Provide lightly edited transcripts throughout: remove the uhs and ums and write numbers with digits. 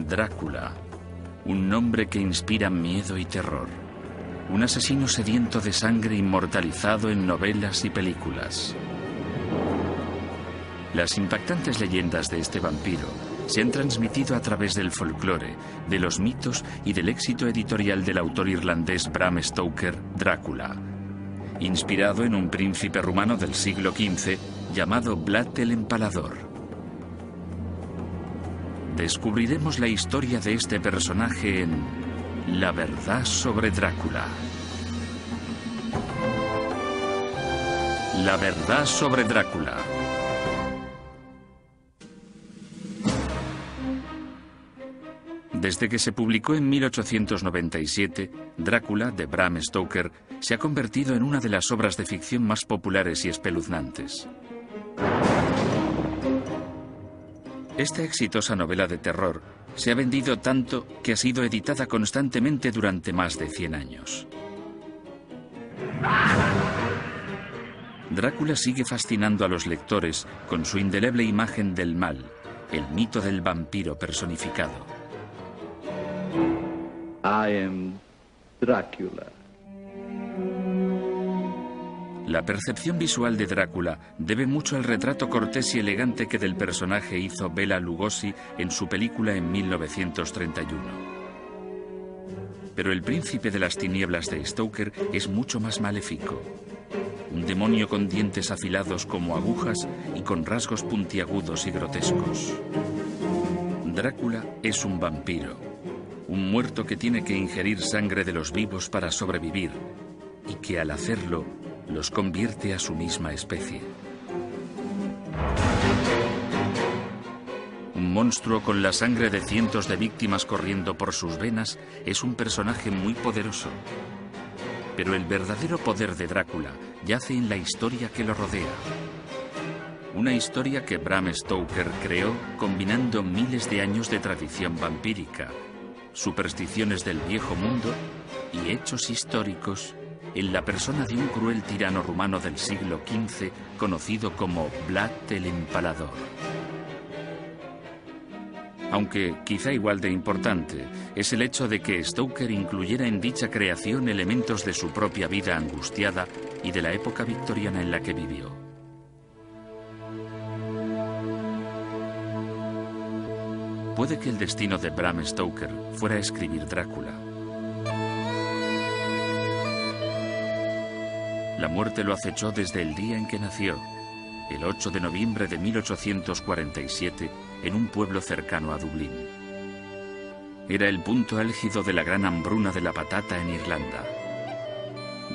Drácula, un nombre que inspira miedo y terror. Un asesino sediento de sangre inmortalizado en novelas y películas. Las impactantes leyendas de este vampiro se han transmitido a través del folclore, de los mitos y del éxito editorial del autor irlandés Bram Stoker, Drácula, inspirado en un príncipe rumano del siglo XV llamado Vlad el Empalador. Descubriremos la historia de este personaje en La verdad sobre Drácula. La verdad sobre Drácula. Desde que se publicó en 1897, Drácula, de Bram Stoker, se ha convertido en una de las obras de ficción más populares y espeluznantes. Esta exitosa novela de terror se ha vendido tanto que ha sido editada constantemente durante más de 100 años. Drácula sigue fascinando a los lectores con su indeleble imagen del mal, el mito del vampiro personificado. I am Dracula. La percepción visual de Drácula debe mucho al retrato cortés y elegante que del personaje hizo Bela Lugosi en su película en 1931. Pero el príncipe de las tinieblas de Stoker es mucho más maléfico. Un demonio con dientes afilados como agujas y con rasgos puntiagudos y grotescos. Drácula es un vampiro, un muerto que tiene que ingerir sangre de los vivos para sobrevivir y que al hacerlo los convierte a su misma especie. Un monstruo con la sangre de cientos de víctimas corriendo por sus venas es un personaje muy poderoso. Pero el verdadero poder de Drácula yace en la historia que lo rodea. Una historia que Bram Stoker creó combinando miles de años de tradición vampírica, supersticiones del viejo mundo y hechos históricos en la persona de un cruel tirano rumano del siglo XV conocido como Vlad el Empalador. Aunque quizá igual de importante es el hecho de que Stoker incluyera en dicha creación elementos de su propia vida angustiada y de la época victoriana en la que vivió. Puede que el destino de Bram Stoker fuera escribir Drácula. La muerte lo acechó desde el día en que nació, el 8 de noviembre de 1847, en un pueblo cercano a Dublín. Era el punto álgido de la gran hambruna de la patata en Irlanda.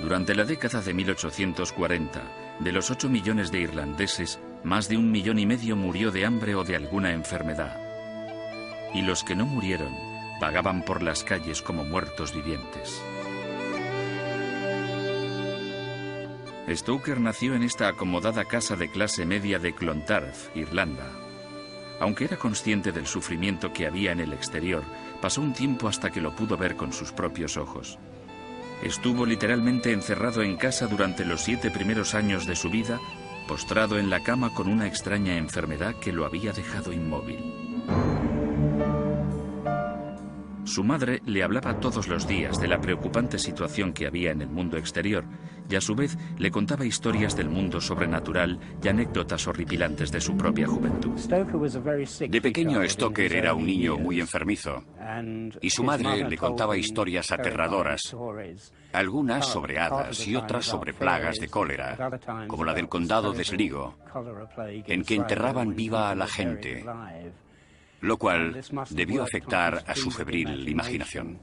Durante la década de 1840, de los 8 millones de irlandeses, más de 1,5 millones murió de hambre o de alguna enfermedad. Y los que no murieron vagaban por las calles como muertos vivientes. Stoker nació en esta acomodada casa de clase media de Clontarf, Irlanda. Aunque era consciente del sufrimiento que había en el exterior, pasó un tiempo hasta que lo pudo ver con sus propios ojos. Estuvo literalmente encerrado en casa durante los 7 primeros años de su vida, postrado en la cama con una extraña enfermedad que lo había dejado inmóvil. Su madre le hablaba todos los días de la preocupante situación que había en el mundo exterior y a su vez le contaba historias del mundo sobrenatural y anécdotas horripilantes de su propia juventud. De pequeño, Stoker era un niño muy enfermizo y su madre le contaba historias aterradoras, algunas sobre hadas y otras sobre plagas de cólera, como la del condado de Sligo, en que enterraban viva a la gente, lo cual debió afectar a su febril imaginación.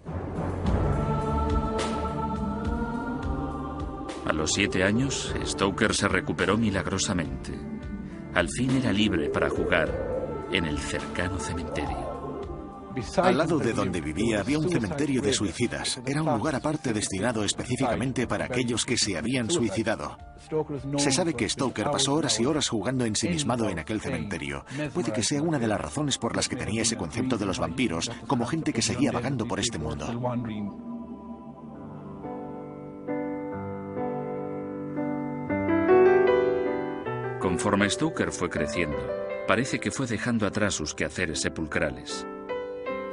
A los 7 años, Stoker se recuperó milagrosamente. Al fin era libre para jugar en el cercano cementerio. Al lado de donde vivía había un cementerio de suicidas. Era un lugar aparte destinado específicamente para aquellos que se habían suicidado. Se sabe que Stoker pasó horas y horas jugando ensimismado en aquel cementerio. Puede que sea una de las razones por las que tenía ese concepto de los vampiros como gente que seguía vagando por este mundo. Conforme Stoker fue creciendo, parece que fue dejando atrás sus quehaceres sepulcrales.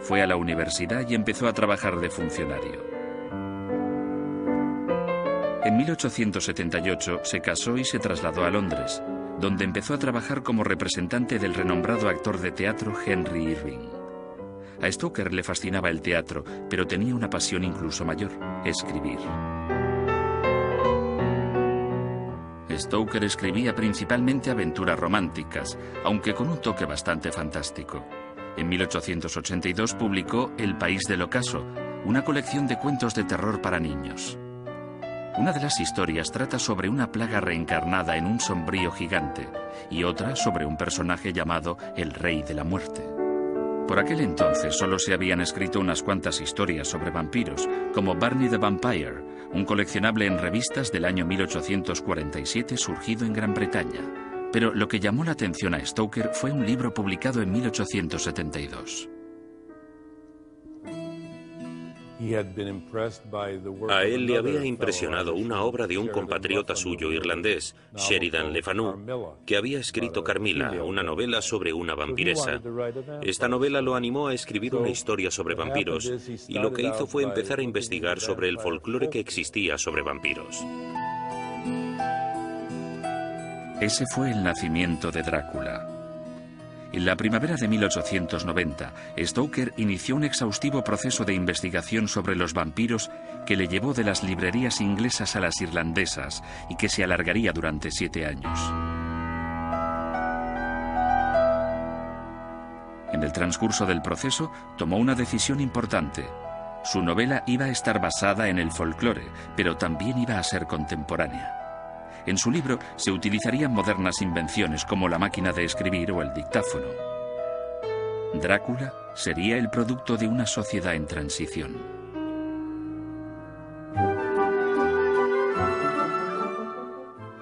Fue a la universidad y empezó a trabajar de funcionario. En 1878 se casó y se trasladó a Londres, donde empezó a trabajar como representante del renombrado actor de teatro Henry Irving. A Stoker le fascinaba el teatro, pero tenía una pasión incluso mayor: escribir. Stoker escribía principalmente aventuras románticas, aunque con un toque bastante fantástico. En 1882 publicó El País del Ocaso, una colección de cuentos de terror para niños. Una de las historias trata sobre una plaga reencarnada en un sombrío gigante y otra sobre un personaje llamado el Rey de la Muerte. Por aquel entonces solo se habían escrito unas cuantas historias sobre vampiros, como Barney the Vampire, un coleccionable en revistas del año 1847 surgido en Gran Bretaña. Pero lo que llamó la atención a Stoker fue un libro publicado en 1872. A él le había impresionado una obra de un compatriota suyo irlandés, Sheridan Le Fanu, que había escrito Carmilla, una novela sobre una vampiresa. Esta novela lo animó a escribir una historia sobre vampiros, y lo que hizo fue empezar a investigar sobre el folclore que existía sobre vampiros. Ese fue el nacimiento de Drácula. En la primavera de 1890, Stoker inició un exhaustivo proceso de investigación sobre los vampiros que le llevó de las librerías inglesas a las irlandesas y que se alargaría durante 7 años. En el transcurso del proceso, tomó una decisión importante. Su novela iba a estar basada en el folclore, pero también iba a ser contemporánea. En su libro se utilizarían modernas invenciones como la máquina de escribir o el dictáfono. Drácula sería el producto de una sociedad en transición.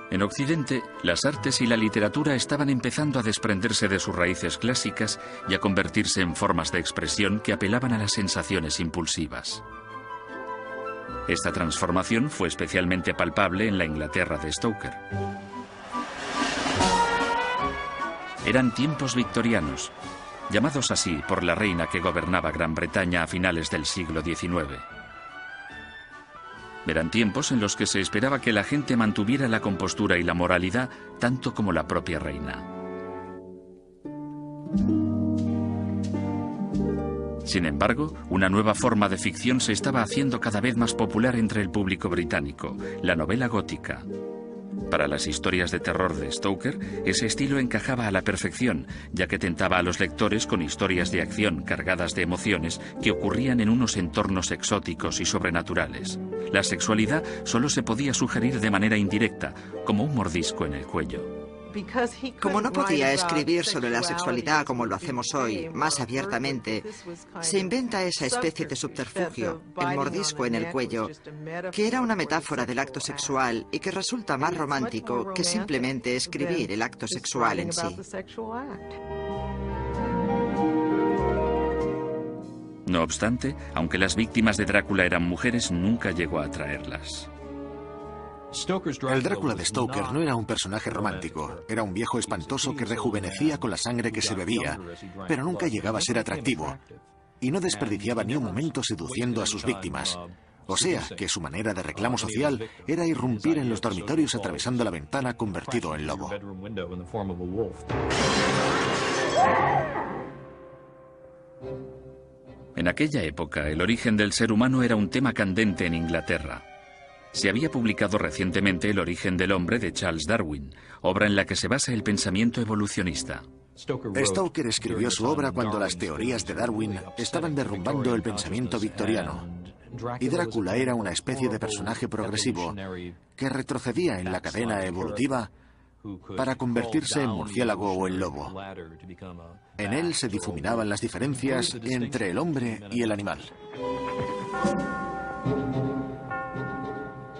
En Occidente, las artes y la literatura estaban empezando a desprenderse de sus raíces clásicas y a convertirse en formas de expresión que apelaban a las sensaciones impulsivas. Esta transformación fue especialmente palpable en la Inglaterra de Stoker. Eran tiempos victorianos, llamados así por la reina que gobernaba Gran Bretaña a finales del siglo XIX. Eran tiempos en los que se esperaba que la gente mantuviera la compostura y la moralidad tanto como la propia reina. Sin embargo, una nueva forma de ficción se estaba haciendo cada vez más popular entre el público británico: la novela gótica. Para las historias de terror de Stoker, ese estilo encajaba a la perfección, ya que tentaba a los lectores con historias de acción cargadas de emociones que ocurrían en unos entornos exóticos y sobrenaturales. La sexualidad solo se podía sugerir de manera indirecta, como un mordisco en el cuello. Como no podía escribir sobre la sexualidad como lo hacemos hoy, más abiertamente, se inventa esa especie de subterfugio, el mordisco en el cuello, que era una metáfora del acto sexual y que resulta más romántico que simplemente escribir el acto sexual en sí. No obstante, aunque las víctimas de Drácula eran mujeres, nunca llegó a atraerlas. El Drácula de Stoker no era un personaje romántico, era un viejo espantoso que rejuvenecía con la sangre que se bebía, pero nunca llegaba a ser atractivo, y no desperdiciaba ni un momento seduciendo a sus víctimas. O sea, que su manera de reclamo social era irrumpir en los dormitorios atravesando la ventana convertido en lobo. En aquella época, el origen del ser humano era un tema candente en Inglaterra. Se había publicado recientemente El origen del hombre de Charles Darwin, obra en la que se basa el pensamiento evolucionista. Stoker escribió su obra cuando las teorías de Darwin estaban derrumbando el pensamiento victoriano, y Drácula era una especie de personaje progresivo que retrocedía en la cadena evolutiva para convertirse en murciélago o en lobo. En él se difuminaban las diferencias entre el hombre y el animal.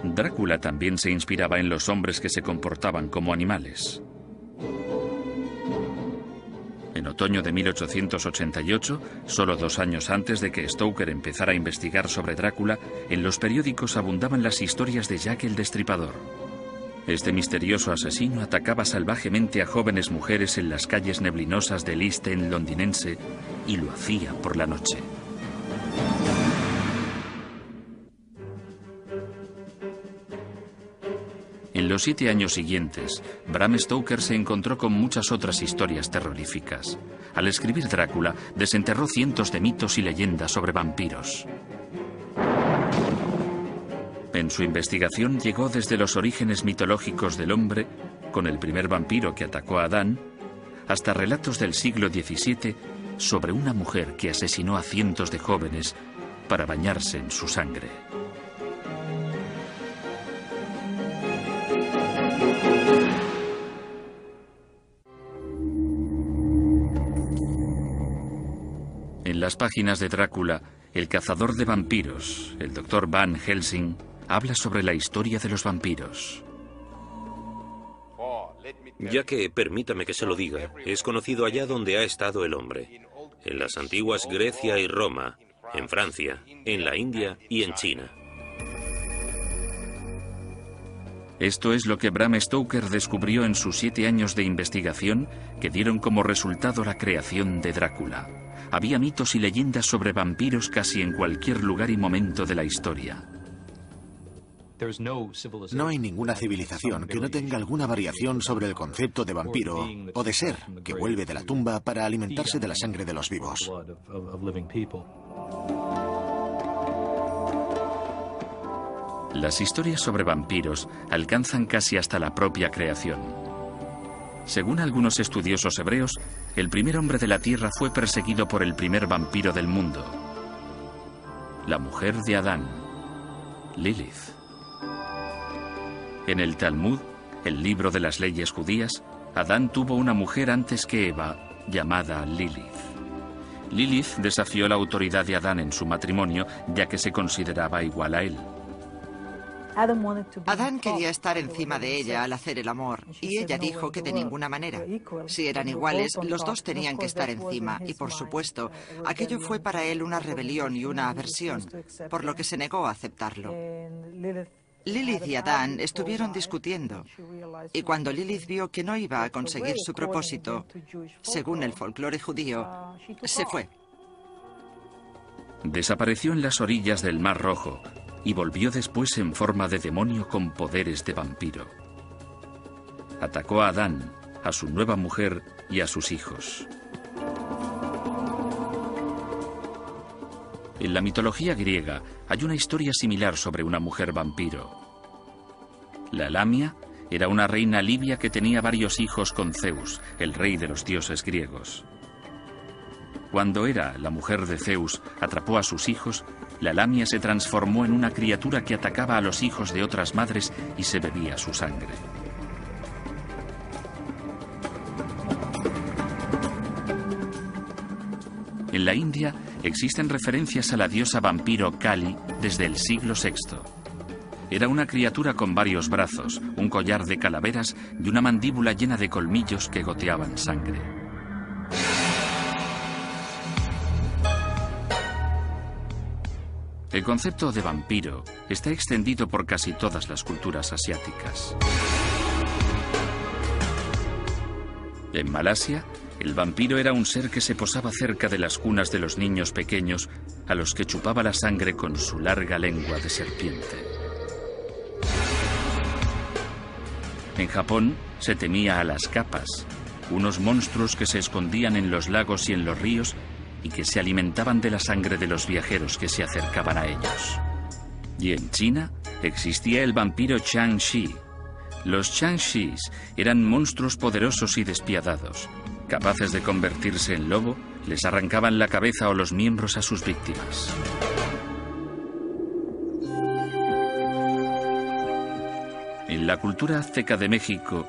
Drácula también se inspiraba en los hombres que se comportaban como animales. En otoño de 1888, solo 2 años antes de que Stoker empezara a investigar sobre Drácula, en los periódicos abundaban las historias de Jack el Destripador. Este misterioso asesino atacaba salvajemente a jóvenes mujeres en las calles neblinosas del East End londinense y lo hacía por la noche. En los 7 años siguientes, Bram Stoker se encontró con muchas otras historias terroríficas. Al escribir Drácula, desenterró cientos de mitos y leyendas sobre vampiros. En su investigación llegó desde los orígenes mitológicos del hombre, con el primer vampiro que atacó a Adán, hasta relatos del siglo XVII sobre una mujer que asesinó a cientos de jóvenes para bañarse en su sangre. En las páginas de Drácula, el cazador de vampiros, el Dr. Van Helsing, habla sobre la historia de los vampiros. Ya que, permítame que se lo diga, es conocido allá donde ha estado el hombre. En las antiguas Grecia y Roma, en Francia, en la India y en China. Esto es lo que Bram Stoker descubrió en sus 7 años de investigación que dieron como resultado la creación de Drácula. Había mitos y leyendas sobre vampiros casi en cualquier lugar y momento de la historia. No hay ninguna civilización que no tenga alguna variación sobre el concepto de vampiro o de ser que vuelve de la tumba para alimentarse de la sangre de los vivos. Las historias sobre vampiros alcanzan casi hasta la propia creación. Según algunos estudiosos hebreos, el primer hombre de la tierra fue perseguido por el primer vampiro del mundo, la mujer de Adán, Lilith. En el Talmud, el libro de las leyes judías, Adán tuvo una mujer antes que Eva, llamada Lilith. Lilith desafió la autoridad de Adán en su matrimonio, ya que se consideraba igual a él. Adán quería estar encima de ella al hacer el amor, y ella dijo que de ninguna manera. Si eran iguales, los dos tenían que estar encima, y por supuesto, aquello fue para él una rebelión y una aversión, por lo que se negó a aceptarlo. Lilith y Adán estuvieron discutiendo, y cuando Lilith vio que no iba a conseguir su propósito, según el folclore judío, se fue. Desapareció en las orillas del Mar Rojo y volvió después en forma de demonio con poderes de vampiro. Atacó a Adán, a su nueva mujer y a sus hijos. En la mitología griega hay una historia similar sobre una mujer vampiro. La Lamia era una reina libia que tenía varios hijos con Zeus, el rey de los dioses griegos. Cuando Hera, la mujer de Zeus, atrapó a sus hijos, la Lamia se transformó en una criatura que atacaba a los hijos de otras madres y se bebía su sangre. En la India existen referencias a la diosa vampiro Kali desde el siglo VI. Era una criatura con varios brazos, un collar de calaveras y una mandíbula llena de colmillos que goteaban sangre. El concepto de vampiro está extendido por casi todas las culturas asiáticas. En Malasia, el vampiro era un ser que se posaba cerca de las cunas de los niños pequeños, a los que chupaba la sangre con su larga lengua de serpiente. En Japón se temía a las kappas, unos monstruos que se escondían en los lagos y en los ríos y que se alimentaban de la sangre de los viajeros que se acercaban a ellos. Y en China existía el vampiro Changxi. Los Changxis eran monstruos poderosos y despiadados. Capaces de convertirse en lobo, les arrancaban la cabeza o los miembros a sus víctimas. En la cultura azteca de México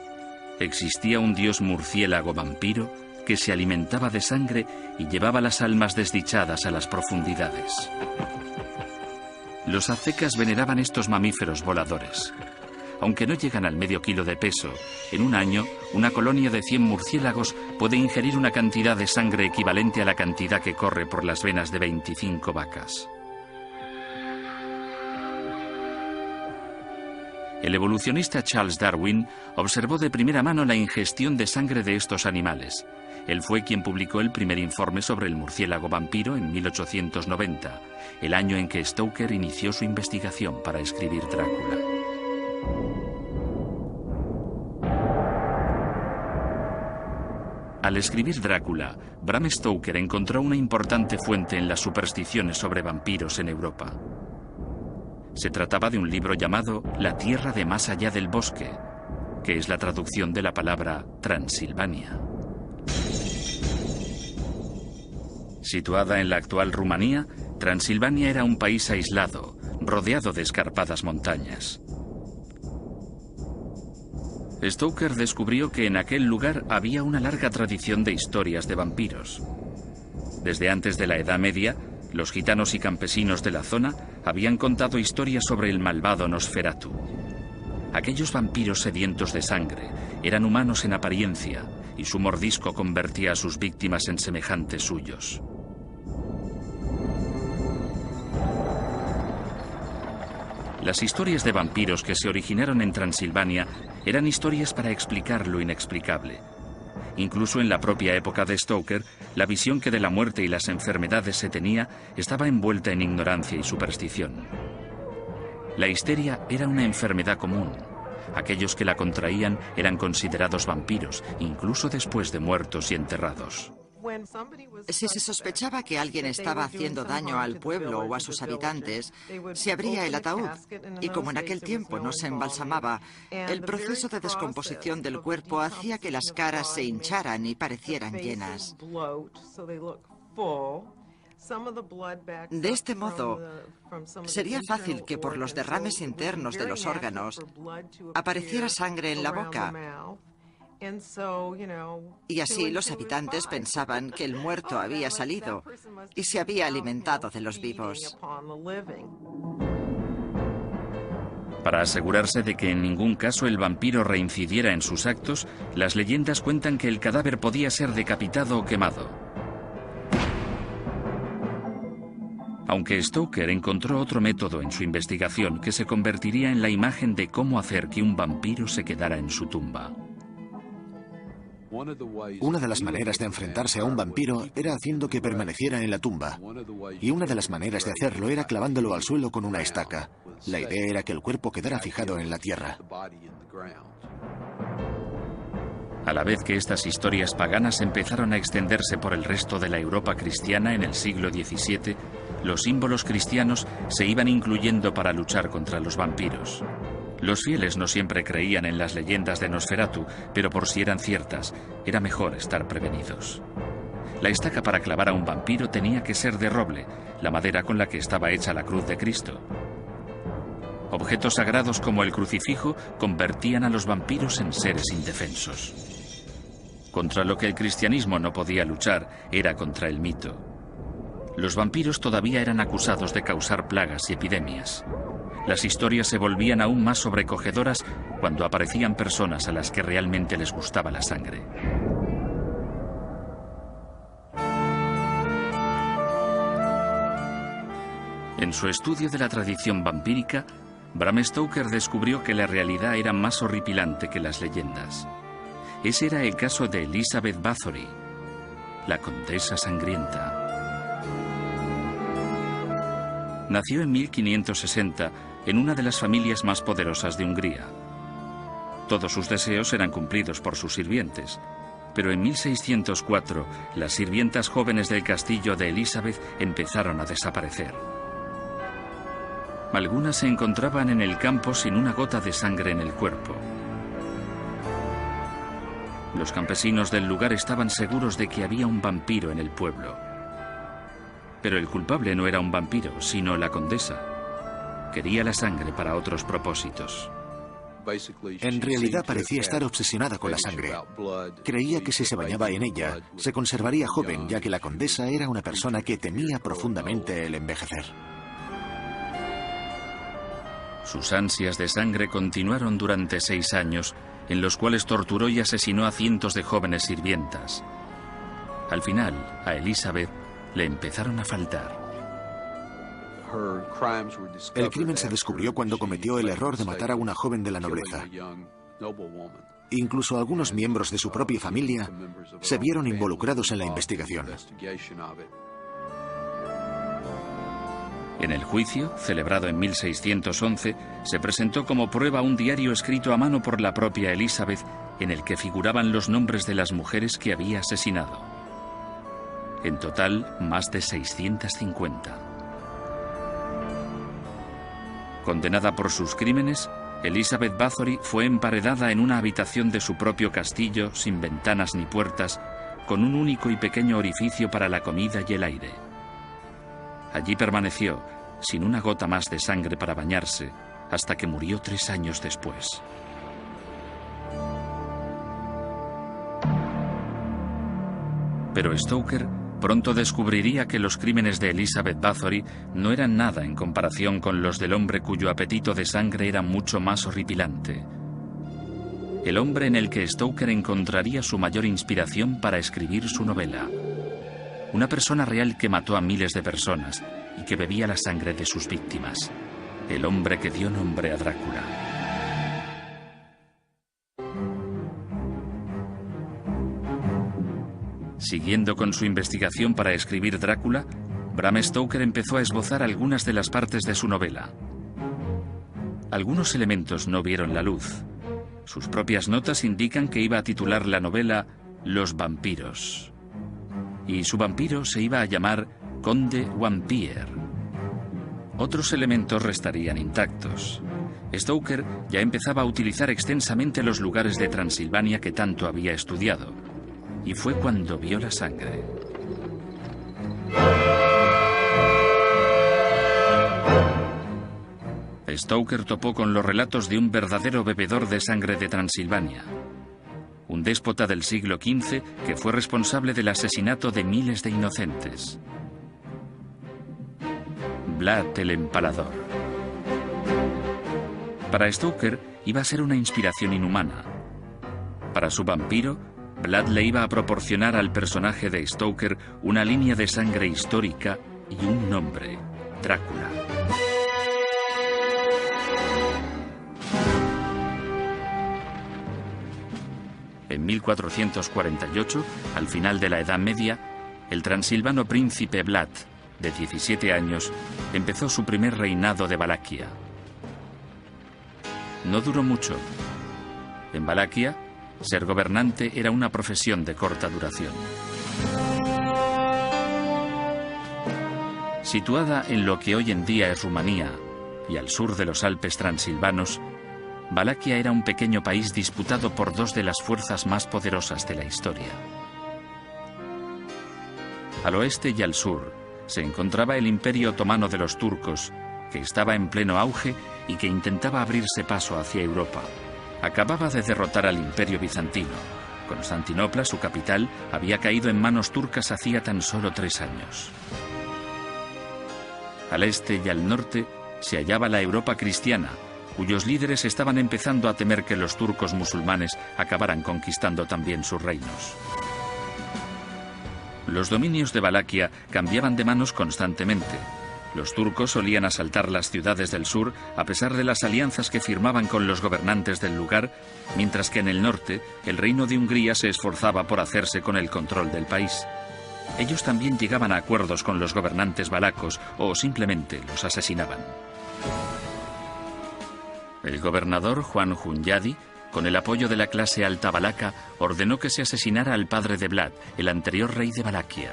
existía un dios murciélago vampiro que se alimentaba de sangre y llevaba las almas desdichadas a las profundidades. Los aztecas veneraban estos mamíferos voladores. Aunque no llegan al medio kilo de peso, en un año, una colonia de 100 murciélagos puede ingerir una cantidad de sangre equivalente a la cantidad que corre por las venas de 25 vacas. El evolucionista Charles Darwin observó de primera mano la ingestión de sangre de estos animales Él fue quien publicó el primer informe sobre el murciélago vampiro en 1890, el año en que Stoker inició su investigación para escribir Drácula. Al escribir Drácula, Bram Stoker encontró una importante fuente en las supersticiones sobre vampiros en Europa. Se trataba de un libro llamado La tierra de más allá del bosque, que es la traducción de la palabra Transilvania. Situada en la actual Rumanía, Transilvania era un país aislado, rodeado de escarpadas montañas. Stoker descubrió que en aquel lugar había una larga tradición de historias de vampiros. Desde antes de la Edad Media, los gitanos y campesinos de la zona habían contado historias sobre el malvado Nosferatu. Aquellos vampiros sedientos de sangre eran humanos en apariencia y su mordisco convertía a sus víctimas en semejantes suyos. Las historias de vampiros que se originaron en Transilvania eran historias para explicar lo inexplicable. Incluso en la propia época de Stoker, la visión que de la muerte y las enfermedades se tenía estaba envuelta en ignorancia y superstición. La histeria era una enfermedad común. Aquellos que la contraían eran considerados vampiros, incluso después de muertos y enterrados. Si se sospechaba que alguien estaba haciendo daño al pueblo o a sus habitantes, se abría el ataúd y como en aquel tiempo no se embalsamaba, el proceso de descomposición del cuerpo hacía que las caras se hincharan y parecieran llenas. De este modo, sería fácil que por los derrames internos de los órganos apareciera sangre en la boca. Y así los habitantes pensaban que el muerto había salido y se había alimentado de los vivos. Para asegurarse de que en ningún caso el vampiro reincidiera en sus actos, las leyendas cuentan que el cadáver podía ser decapitado o quemado. Aunque Stoker encontró otro método en su investigación que se convertiría en la imagen de cómo hacer que un vampiro se quedara en su tumba. Una de las maneras de enfrentarse a un vampiro era haciendo que permaneciera en la tumba. Y una de las maneras de hacerlo era clavándolo al suelo con una estaca. La idea era que el cuerpo quedara fijado en la tierra. A la vez que estas historias paganas empezaron a extenderse por el resto de la Europa cristiana en el siglo XVII, los símbolos cristianos se iban incluyendo para luchar contra los vampiros. Los fieles no siempre creían en las leyendas de Nosferatu, pero por si eran ciertas, era mejor estar prevenidos. La estaca para clavar a un vampiro tenía que ser de roble, la madera con la que estaba hecha la cruz de Cristo. Objetos sagrados como el crucifijo convertían a los vampiros en seres indefensos. Contra lo que el cristianismo no podía luchar era contra el mito. Los vampiros todavía eran acusados de causar plagas y epidemias. Las historias se volvían aún más sobrecogedoras cuando aparecían personas a las que realmente les gustaba la sangre. En su estudio de la tradición vampírica, Bram Stoker descubrió que la realidad era más horripilante que las leyendas. Ese era el caso de Elizabeth Bathory, la condesa sangrienta. Nació en 1560 en una de las familias más poderosas de Hungría. Todos sus deseos eran cumplidos por sus sirvientes, pero en 1604 las sirvientas jóvenes del castillo de Elizabeth empezaron a desaparecer. Algunas se encontraban en el campo sin una gota de sangre en el cuerpo. Los campesinos del lugar estaban seguros de que había un vampiro en el pueblo. Pero el culpable no era un vampiro, sino la condesa. Quería la sangre para otros propósitos. En realidad parecía estar obsesionada con la sangre. Creía que si se bañaba en ella, se conservaría joven, ya que la condesa era una persona que temía profundamente el envejecer. Sus ansias de sangre continuaron durante 6 años, en los cuales torturó y asesinó a cientos de jóvenes sirvientas. Al final, a Elizabeth le empezaron a faltar. El crimen se descubrió cuando cometió el error de matar a una joven de la nobleza. incluso algunos miembros de su propia familia, se vieron involucrados en la investigación. En el juicio, celebrado en 1611, se presentó como prueba un diario escrito a mano por la propia Elizabeth, en el que figuraban los nombres de las mujeres que había asesinado. En total, más de 650. Condenada por sus crímenes, Elizabeth Bathory fue emparedada en una habitación de su propio castillo, sin ventanas ni puertas, con un único y pequeño orificio para la comida y el aire. Allí permaneció, sin una gota más de sangre para bañarse, hasta que murió 3 años después. Pero Stoker pronto descubriría que los crímenes de Elizabeth Bathory no eran nada en comparación con los del hombre cuyo apetito de sangre era mucho más horripilante. El hombre en el que Stoker encontraría su mayor inspiración para escribir su novela. Una persona real que mató a miles de personas y que bebía la sangre de sus víctimas. El hombre que dio nombre a Drácula. Siguiendo con su investigación para escribir Drácula, Bram Stoker empezó a esbozar algunas de las partes de su novela. Algunos elementos no vieron la luz. Sus propias notas indican que iba a titular la novela Los vampiros. Y su vampiro se iba a llamar Conde Vampire. Otros elementos restarían intactos. Stoker ya empezaba a utilizar extensamente los lugares de Transilvania que tanto había estudiado. Y fue cuando vio la sangre. Stoker topó con los relatos de un verdadero bebedor de sangre de Transilvania. Un déspota del siglo XV que fue responsable del asesinato de miles de inocentes. Vlad el Empalador. Para Stoker iba a ser una inspiración inhumana. Para su vampiro, Vlad le iba a proporcionar al personaje de Stoker una línea de sangre histórica y un nombre, Drácula. En 1448, al final de la Edad Media, el transilvano príncipe Vlad, de 17 años, empezó su primer reinado de Valaquia. No duró mucho. En Valaquia, ser gobernante era una profesión de corta duración. Situada en lo que hoy en día es Rumanía y al sur de los Alpes transilvanos, Valaquia era un pequeño país disputado por 2 de las fuerzas más poderosas de la historia. Al oeste y al sur se encontraba el Imperio Otomano de los turcos, que estaba en pleno auge y que intentaba abrirse paso hacia Europa. Acababa de derrotar al Imperio Bizantino. Constantinopla, su capital, había caído en manos turcas hacía tan solo 3 años. Al este y al norte se hallaba la Europa cristiana, cuyos líderes estaban empezando a temer que los turcos musulmanes acabaran conquistando también sus reinos. Los dominios de Valaquia cambiaban de manos constantemente. Los turcos solían asaltar las ciudades del sur a pesar de las alianzas que firmaban con los gobernantes del lugar, mientras que en el norte el reino de Hungría se esforzaba por hacerse con el control del país. Ellos también llegaban a acuerdos con los gobernantes valacos o simplemente los asesinaban. El gobernador Juan Hunyadi, con el apoyo de la clase alta valaca, ordenó que se asesinara al padre de Vlad, el anterior rey de Valaquia.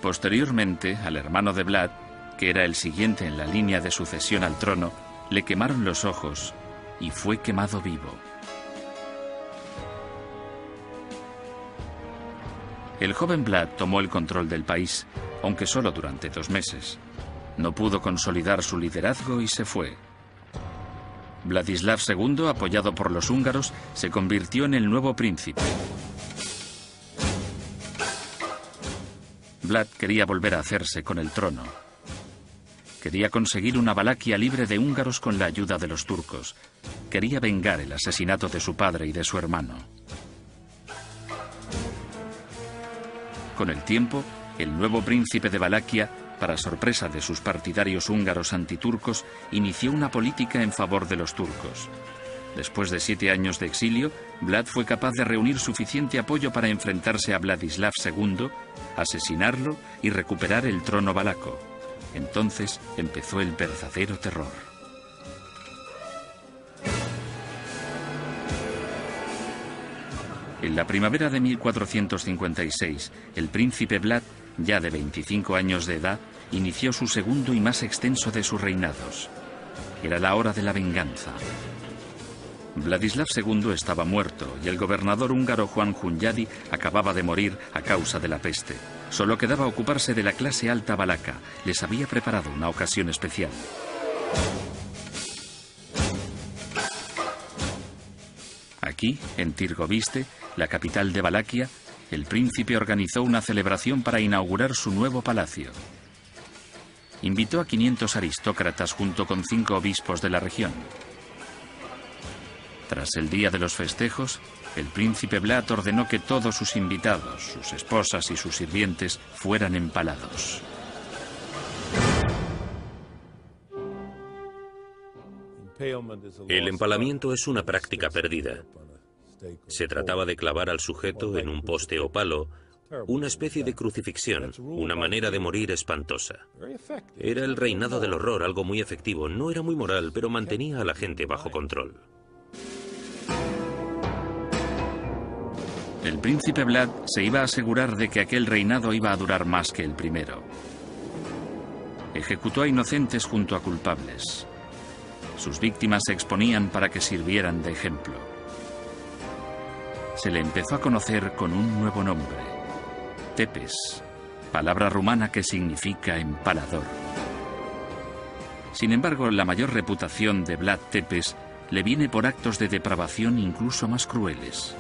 Posteriormente, al hermano de Vlad, que era el siguiente en la línea de sucesión al trono, le quemaron los ojos y fue quemado vivo. El joven Vlad tomó el control del país, aunque solo durante 2 meses. No pudo consolidar su liderazgo y se fue. Vladislav II, apoyado por los húngaros, se convirtió en el nuevo príncipe. Vlad quería volver a hacerse con el trono. Quería conseguir una Valaquia libre de húngaros con la ayuda de los turcos. Quería vengar el asesinato de su padre y de su hermano. Con el tiempo, el nuevo príncipe de Valaquia, para sorpresa de sus partidarios húngaros antiturcos, inició una política en favor de los turcos. Después de 7 años de exilio, Vlad fue capaz de reunir suficiente apoyo para enfrentarse a Vladislav II, asesinarlo y recuperar el trono valaco. Entonces empezó el verdadero terror. En la primavera de 1456, el príncipe Vlad, ya de 25 años de edad, inició su segundo y más extenso de sus reinados. Era la hora de la venganza. Vladislav II estaba muerto y el gobernador húngaro Juan Hunyadi acababa de morir a causa de la peste. Solo quedaba ocuparse de la clase alta valaca. Les había preparado una ocasión especial. Aquí, en Tirgoviste, la capital de Valaquia, el príncipe organizó una celebración para inaugurar su nuevo palacio. Invitó a 500 aristócratas junto con 5 obispos de la región. Tras el día de los festejos, el príncipe Vlad ordenó que todos sus invitados, sus esposas y sus sirvientes fueran empalados. El empalamiento es una práctica perdida. Se trataba de clavar al sujeto en un poste o palo, una especie de crucifixión, una manera de morir espantosa. Era el reinado del horror, algo muy efectivo. No era muy moral, pero mantenía a la gente bajo control. El príncipe Vlad se iba a asegurar de que aquel reinado iba a durar más que el primero. Ejecutó a inocentes junto a culpables. Sus víctimas se exponían para que sirvieran de ejemplo. Se le empezó a conocer con un nuevo nombre: Tepes, palabra rumana que significa empalador. Sin embargo, la mayor reputación de Vlad Tepes le viene por actos de depravación incluso más crueles.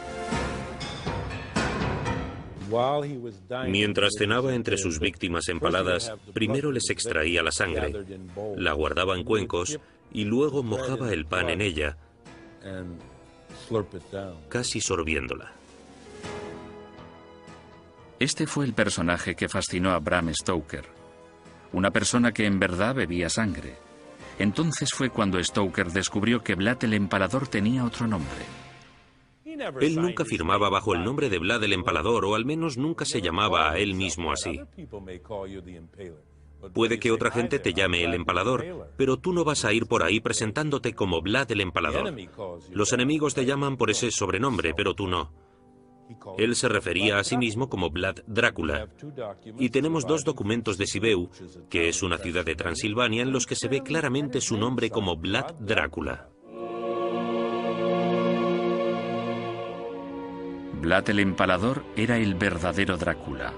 Mientras cenaba entre sus víctimas empaladas, primero les extraía la sangre, la guardaba en cuencos y luego mojaba el pan en ella, casi sorbiéndola. Este fue el personaje que fascinó a Bram Stoker, una persona que en verdad bebía sangre. Entonces fue cuando Stoker descubrió que Vlad el Empalador tenía otro nombre. Él nunca firmaba bajo el nombre de Vlad el Empalador, o al menos nunca se llamaba a él mismo así. Puede que otra gente te llame el Empalador, pero tú no vas a ir por ahí presentándote como Vlad el Empalador. Los enemigos te llaman por ese sobrenombre, pero tú no. Él se refería a sí mismo como Vlad Drácula. Y tenemos 2 documentos de Sibiu, que es una ciudad de Transilvania, en los que se ve claramente su nombre como Vlad Drácula. Vlad el Empalador era el verdadero Drácula.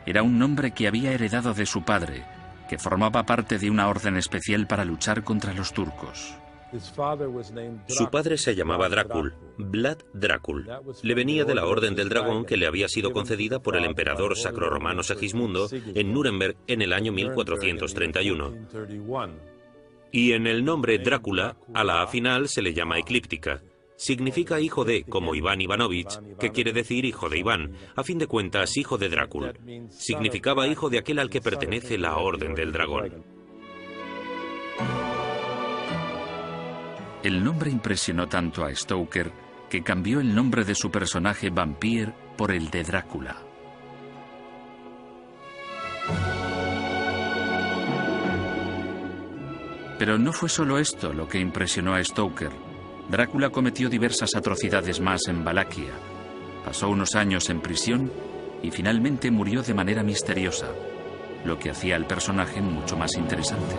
Era un nombre que había heredado de su padre, que formaba parte de una orden especial para luchar contra los turcos. Su padre se llamaba Drácul, Vlad Drácul. Le venía de la Orden del Dragón que le había sido concedida por el emperador sacrorromano Segismundo en Nuremberg en el año 1431. Y en el nombre Drácula, a la A final se le llama eclíptica. Significa hijo de, como Iván Ivanovich, que quiere decir hijo de Iván, a fin de cuentas hijo de Drácul. Significaba hijo de aquel al que pertenece la Orden del Dragón. El nombre impresionó tanto a Stoker que cambió el nombre de su personaje Vampire por el de Drácula. Pero no fue solo esto lo que impresionó a Stoker. Drácula cometió diversas atrocidades más en Valaquia. Pasó unos años en prisión y finalmente murió de manera misteriosa, lo que hacía al personaje mucho más interesante.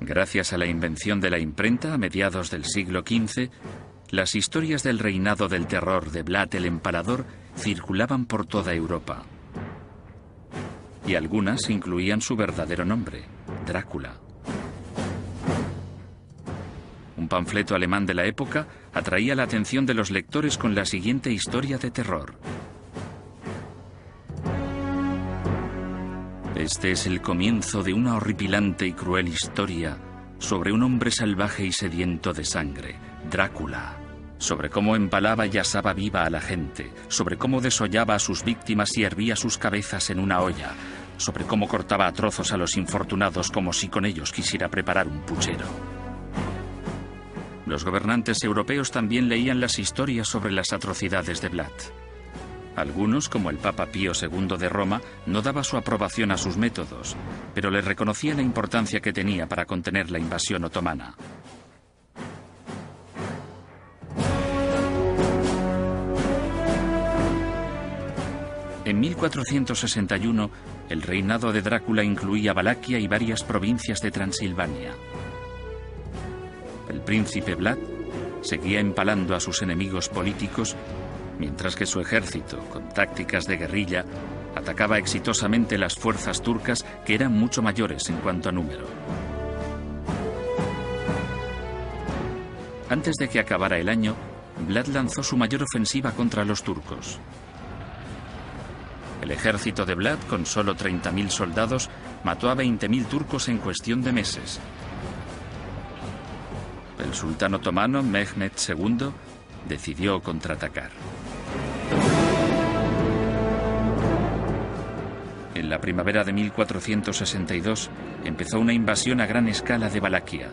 Gracias a la invención de la imprenta a mediados del siglo XV, las historias del reinado del terror de Vlad el Empalador circulaban por toda Europa. Y algunas incluían su verdadero nombre, Drácula. Un panfleto alemán de la época atraía la atención de los lectores con la siguiente historia de terror. Este es el comienzo de una horripilante y cruel historia sobre un hombre salvaje y sediento de sangre, Drácula. Sobre cómo empalaba y asaba viva a la gente, sobre cómo desollaba a sus víctimas y hervía sus cabezas en una olla, sobre cómo cortaba a trozos a los infortunados como si con ellos quisiera preparar un puchero. Los gobernantes europeos también leían las historias sobre las atrocidades de Vlad. Algunos, como el Papa Pío II de Roma, no daba su aprobación a sus métodos, pero le reconocía la importancia que tenía para contener la invasión otomana. En 1461, el reinado de Drácula incluía Valaquia y varias provincias de Transilvania. El príncipe Vlad seguía empalando a sus enemigos políticos, mientras que su ejército, con tácticas de guerrilla, atacaba exitosamente las fuerzas turcas, que eran mucho mayores en cuanto a número. Antes de que acabara el año, Vlad lanzó su mayor ofensiva contra los turcos. El ejército de Vlad, con solo 30.000 soldados, mató a 20.000 turcos en cuestión de meses. El sultán otomano, Mehmed II, decidió contraatacar. En la primavera de 1462 empezó una invasión a gran escala de Valaquia.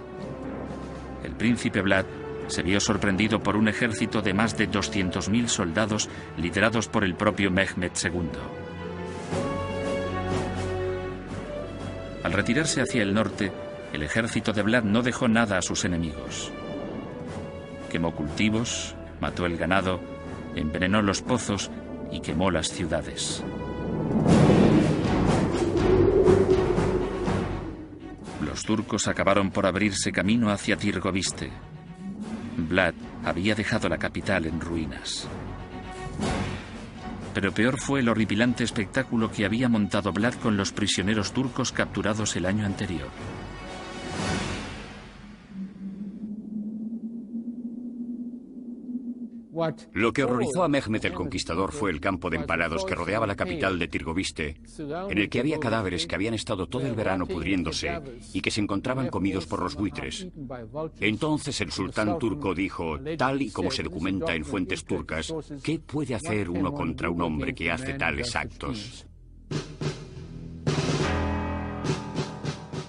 El príncipe Vlad se vio sorprendido por un ejército de más de 200.000 soldados liderados por el propio Mehmed II. Al retirarse hacia el norte, el ejército de Vlad no dejó nada a sus enemigos. Quemó cultivos, mató el ganado, envenenó los pozos y quemó las ciudades. Los turcos acabaron por abrirse camino hacia Tirgoviste. Vlad había dejado la capital en ruinas. Pero peor fue el horripilante espectáculo que había montado Vlad con los prisioneros turcos capturados el año anterior. Lo que horrorizó a Mehmed el Conquistador fue el campo de empalados que rodeaba la capital de Tirgoviste, en el que había cadáveres que habían estado todo el verano pudriéndose y que se encontraban comidos por los buitres. Entonces el sultán turco dijo, tal y como se documenta en fuentes turcas, ¿qué puede hacer uno contra un hombre que hace tales actos?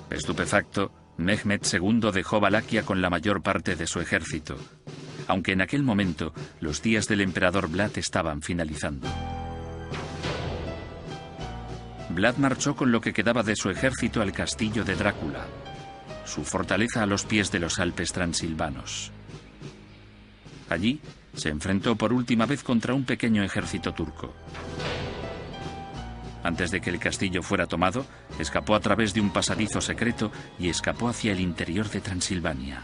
Estupefacto, Mehmed II dejó Valaquia con la mayor parte de su ejército, aunque en aquel momento los días del emperador Vlad estaban finalizando. Vlad marchó con lo que quedaba de su ejército al castillo de Drácula, su fortaleza a los pies de los Alpes transilvanos. Allí se enfrentó por última vez contra un pequeño ejército turco. Antes de que el castillo fuera tomado, escapó a través de un pasadizo secreto y escapó hacia el interior de Transilvania.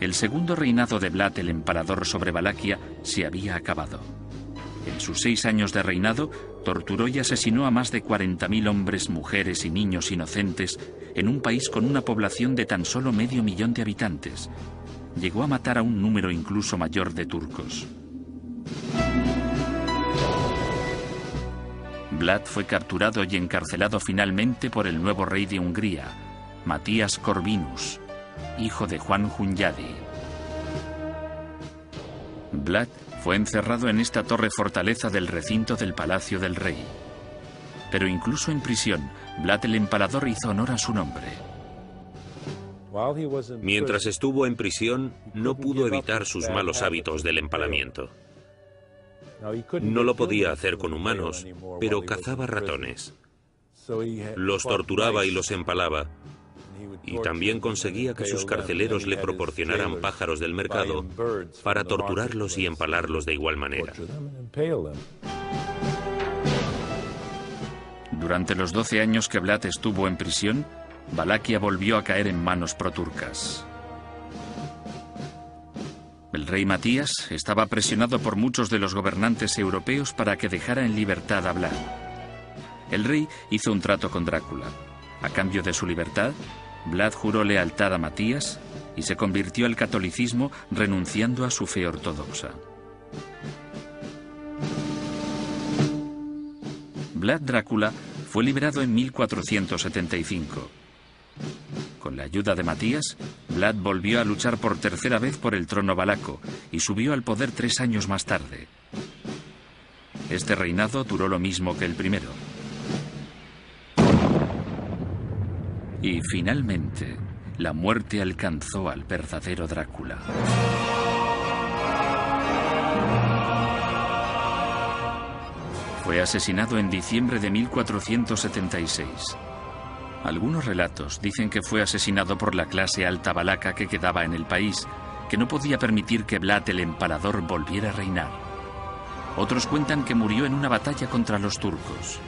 El segundo reinado de Vlad el Empalador sobre Valaquia se había acabado. En sus 6 años de reinado, torturó y asesinó a más de 40.000 hombres, mujeres y niños inocentes en un país con una población de tan solo 500.000 de habitantes. Llegó a matar a un número incluso mayor de turcos. Vlad fue capturado y encarcelado finalmente por el nuevo rey de Hungría, Matías Corvinus, hijo de Juan Hunyadi. Vlad fue encerrado en esta torre fortaleza del recinto del palacio del rey. Pero incluso en prisión, Vlad el Empalador hizo honor a su nombre. Mientras estuvo en prisión, no pudo evitar sus malos hábitos del empalamiento. No lo podía hacer con humanos, pero cazaba ratones. Los torturaba y los empalaba. Y también conseguía que sus carceleros le proporcionaran pájaros del mercado para torturarlos y empalarlos de igual manera. Durante los 12 años que Vlad estuvo en prisión, Valaquia volvió a caer en manos proturcas. El rey Matías estaba presionado por muchos de los gobernantes europeos para que dejara en libertad a Vlad. El rey hizo un trato con Drácula. A cambio de su libertad, Vlad juró lealtad a Matías y se convirtió al catolicismo, renunciando a su fe ortodoxa. Vlad Drácula fue liberado en 1475. Con la ayuda de Matías, Vlad volvió a luchar por tercera vez por el trono valaco y subió al poder 3 años más tarde. Este reinado duró lo mismo que el primero. Y finalmente, la muerte alcanzó al verdadero Drácula. Fue asesinado en diciembre de 1476. Algunos relatos dicen que fue asesinado por la clase alta valaca que quedaba en el país, que no podía permitir que Vlad el Empalador volviera a reinar. Otros cuentan que murió en una batalla contra los turcos.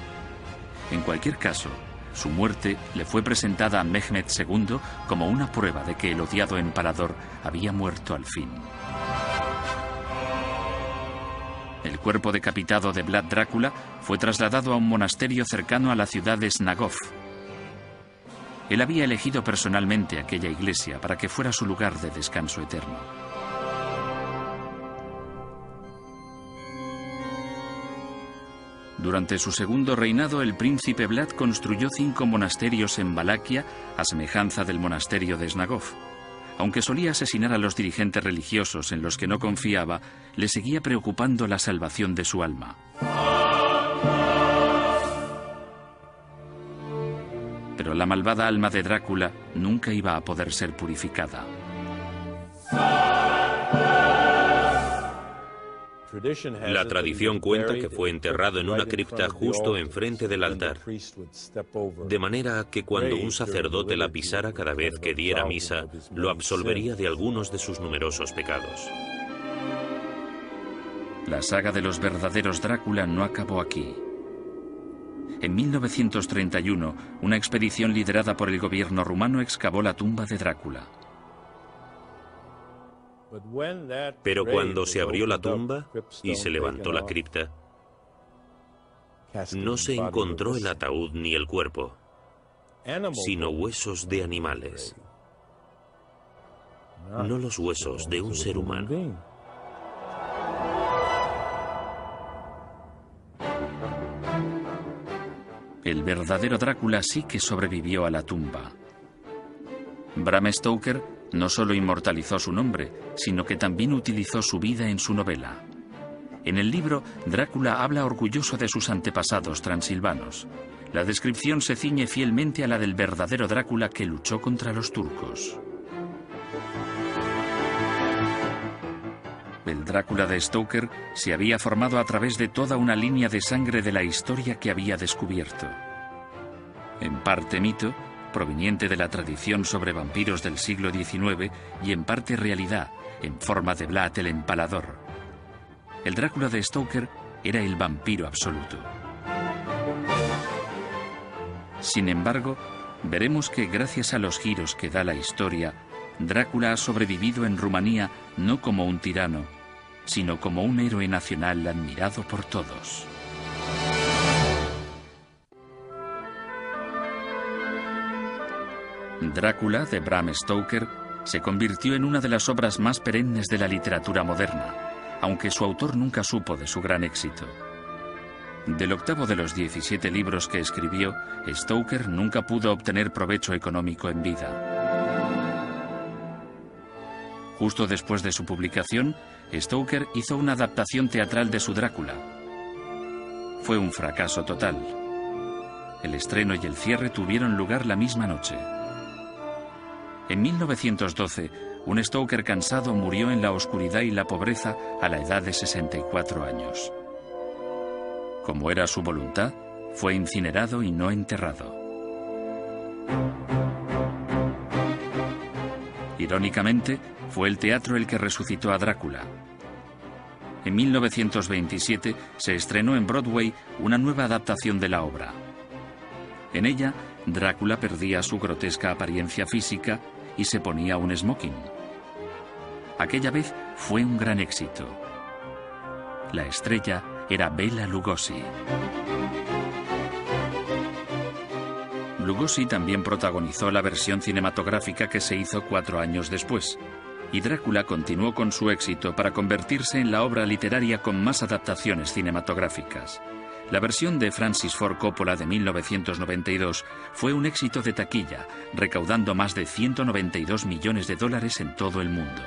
En cualquier caso, su muerte le fue presentada a Mehmed II como una prueba de que el odiado Empalador había muerto al fin. El cuerpo decapitado de Vlad Drácula fue trasladado a un monasterio cercano a la ciudad de Snagov. Él había elegido personalmente aquella iglesia para que fuera su lugar de descanso eterno. Durante su segundo reinado, el príncipe Vlad construyó 5 monasterios en Valaquia, a semejanza del monasterio de Snagov. Aunque solía asesinar a los dirigentes religiosos en los que no confiaba, le seguía preocupando la salvación de su alma. Pero la malvada alma de Drácula nunca iba a poder ser purificada. La tradición cuenta que fue enterrado en una cripta justo enfrente del altar, de manera que cuando un sacerdote la pisara cada vez que diera misa, lo absolvería de algunos de sus numerosos pecados. La saga de los verdaderos Drácula no acabó aquí. En 1931, una expedición liderada por el gobierno rumano excavó la tumba de Drácula. Pero cuando se abrió la tumba y se levantó la cripta, no se encontró el ataúd ni el cuerpo, sino huesos de animales, no los huesos de un ser humano. El verdadero Drácula sí que sobrevivió a la tumba. Bram Stoker no solo inmortalizó su nombre, sino que también utilizó su vida en su novela. En el libro, Drácula habla orgulloso de sus antepasados transilvanos. La descripción se ciñe fielmente a la del verdadero Drácula que luchó contra los turcos. El Drácula de Stoker se había formado a través de toda una línea de sangre de la historia que había descubierto. En parte mito, proveniente de la tradición sobre vampiros del siglo XIX, y en parte realidad, en forma de Vlad el Empalador. El Drácula de Stoker era el vampiro absoluto. Sin embargo, veremos que gracias a los giros que da la historia, Drácula ha sobrevivido en Rumanía no como un tirano, sino como un héroe nacional admirado por todos. Drácula, de Bram Stoker, se convirtió en una de las obras más perennes de la literatura moderna, aunque su autor nunca supo de su gran éxito. Del octavo de los 17 libros que escribió, Stoker nunca pudo obtener provecho económico en vida. Justo después de su publicación, Stoker hizo una adaptación teatral de su Drácula. Fue un fracaso total. El estreno y el cierre tuvieron lugar la misma noche. En 1912, un Stoker cansado murió en la oscuridad y la pobreza a la edad de 64 años. Como era su voluntad, fue incinerado y no enterrado. Irónicamente, fue el teatro el que resucitó a Drácula. En 1927 se estrenó en Broadway una nueva adaptación de la obra. En ella, Drácula perdía su grotesca apariencia física y se ponía un smoking. Aquella vez fue un gran éxito. La estrella era Bela Lugosi. Lugosi también protagonizó la versión cinematográfica que se hizo 4 años después, y Drácula continuó con su éxito para convertirse en la obra literaria con más adaptaciones cinematográficas. La versión de Francis Ford Coppola de 1992 fue un éxito de taquilla, recaudando más de $192 millones en todo el mundo.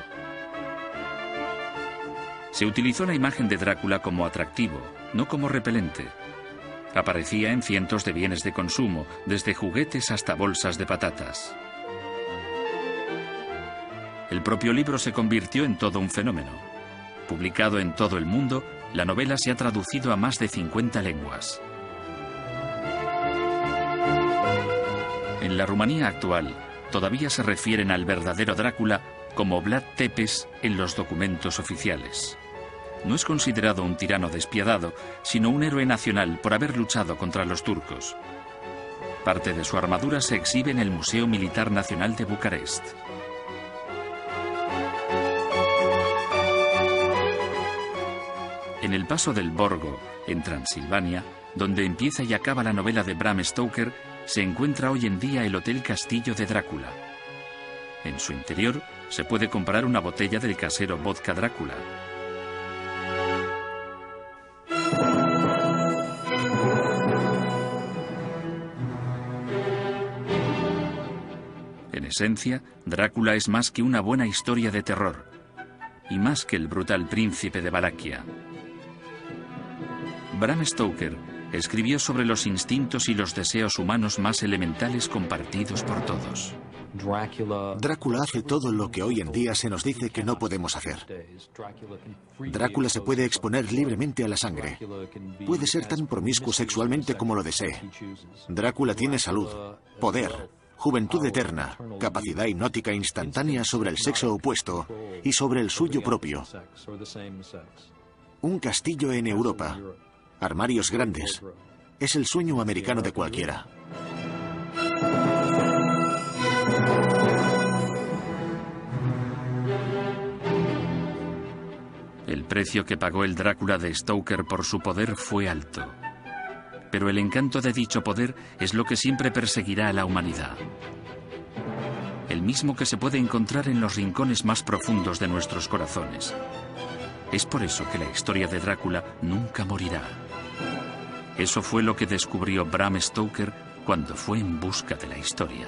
Se utilizó la imagen de Drácula como atractivo, no como repelente. Aparecía en cientos de bienes de consumo, desde juguetes hasta bolsas de patatas. El propio libro se convirtió en todo un fenómeno. Publicado en todo el mundo, la novela se ha traducido a más de 50 lenguas. En la Rumanía actual, todavía se refieren al verdadero Drácula como Vlad Tepes en los documentos oficiales. No es considerado un tirano despiadado, sino un héroe nacional por haber luchado contra los turcos. Parte de su armadura se exhibe en el Museo Militar Nacional de Bucarest. En el paso del Borgo, en Transilvania, donde empieza y acaba la novela de Bram Stoker, se encuentra hoy en día el Hotel Castillo de Drácula. En su interior se puede comprar una botella del casero vodka Drácula. En esencia, Drácula es más que una buena historia de terror, y más que el brutal príncipe de Valaquia. Bram Stoker escribió sobre los instintos y los deseos humanos más elementales compartidos por todos. Drácula hace todo lo que hoy en día se nos dice que no podemos hacer. Drácula se puede exponer libremente a la sangre. Puede ser tan promiscuo sexualmente como lo desee. Drácula tiene salud, poder, juventud eterna, capacidad hipnótica instantánea sobre el sexo opuesto y sobre el suyo propio. Un castillo en Europa, armarios grandes, es el sueño americano de cualquiera. El precio que pagó el Drácula de Stoker por su poder fue alto. Pero el encanto de dicho poder es lo que siempre perseguirá a la humanidad. El mismo que se puede encontrar en los rincones más profundos de nuestros corazones. Es por eso que la historia de Drácula nunca morirá. Eso fue lo que descubrió Bram Stoker cuando fue en busca de la historia.